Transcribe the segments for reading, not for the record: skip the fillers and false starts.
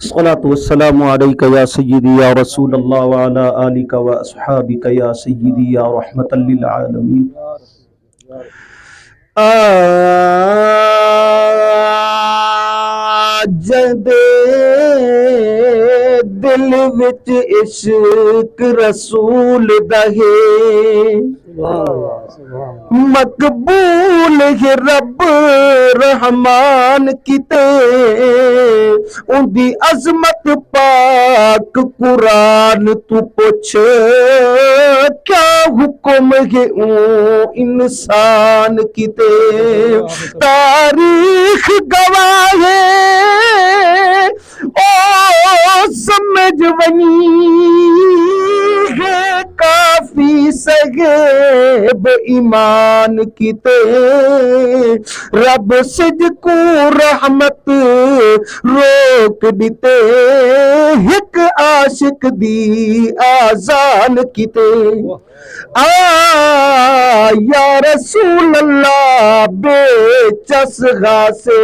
अस्सलातु वस्सलामु अलैका या सय्यदी या रसूल अल्लाह व अला आलिका व अस्हाबिका या सय्यदी या रहमतल लिल आलमीन। जदे दिल विच इश्क रसूल दहे मकबूल है रब रहमान किते उनकी अजमत पाक कुरान तू पुछ क्या हुक्म है ओ इंसान किते तारीख गवाह है ओ समझ वनी है काफी सगेब ईमान किते रब सिजकू रहमत रोक दिते हिक आशिक दी आजान किते या रसूल अल्लाह बेचस गासे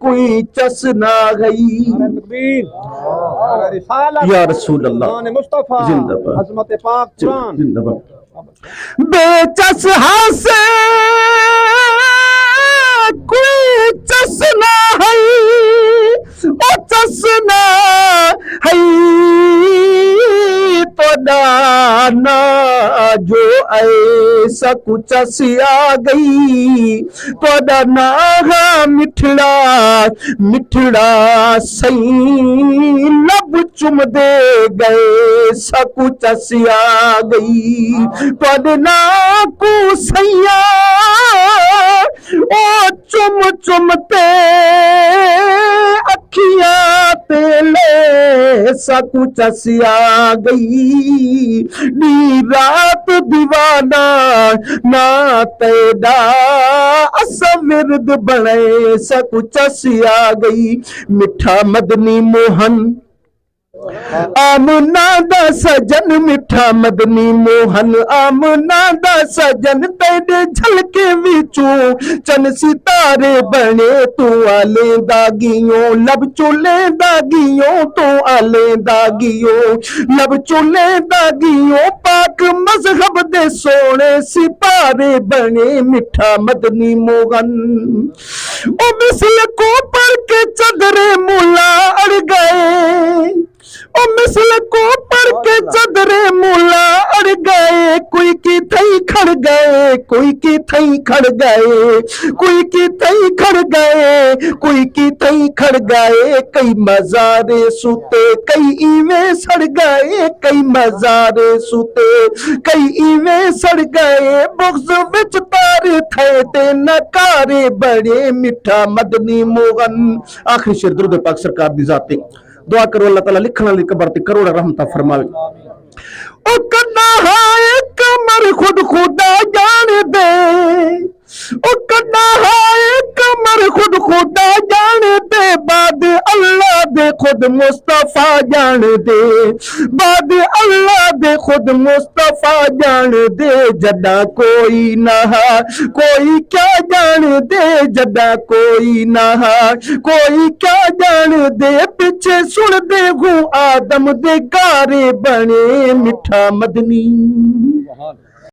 कोई चस ना गई या रसूल अल्लाह जिंदाबाद अज़मत पाक कुरान जिंदाबाद बेचस हासे कोई चस ना है ओ चस ना है तो दाना जो ऐसा कुछ आ गई तो दाना मिठड़ा मिठड़ा सही लब चुम दे गए सकुच आ गई तो ना को सैया ओ चुम चुमते अखियां तेले सकुच आ गई नी रात दीवाना ना तेदा असविरद बने सकुच आ गई मिठा मदनी मोहन आमना दा सजन मिठा मदनी मोहन आमना दा सजन तेरे झलके विचों चन सितारे बने तू आले दागियों लब चुले दागियों तो आले दागियों लब चुले दागियों पाक मजहब दे सोने सितारे बने मिठा मदनी मोहन ओ मिसल को पर के चदरे मुला अड़ गए ओ मिसल को पर के चदरे मुला अड़ गए कोई की थई खड़ गए कोई की थई खड़ गए कोई की थई खड़ गए कोई की थई खड़ गए कई मजारे सुते कई इवे सड़ गए कई मजारे सुते कई इवे सड़ गए बुग़्ज़ विच तारे थे ते नकारे बड़े मिठा मदनी मोहन। आखिरी शेर दुरूद पाक सरकार दी ज़ात ते दुआ करो अल्लाह ताला लिखण वाली कबर ते करोड़ रहमत फरमावे। ओ कन्ना हाय कमर खुद खुदा जान दे ओ कन्ना हाय कमर खुद खुदा जान दे बाद अल्लाह दे खुद मुस्तफा जान दे बाद अल्लाह दे खुद मुस्तफा जान दे जदा कोई ना कोई क्या जान दे जदा कोई ना कोई क्या जान दे पीछे सुन दे हूँ आदम दे गारे बने मिठा मदनी।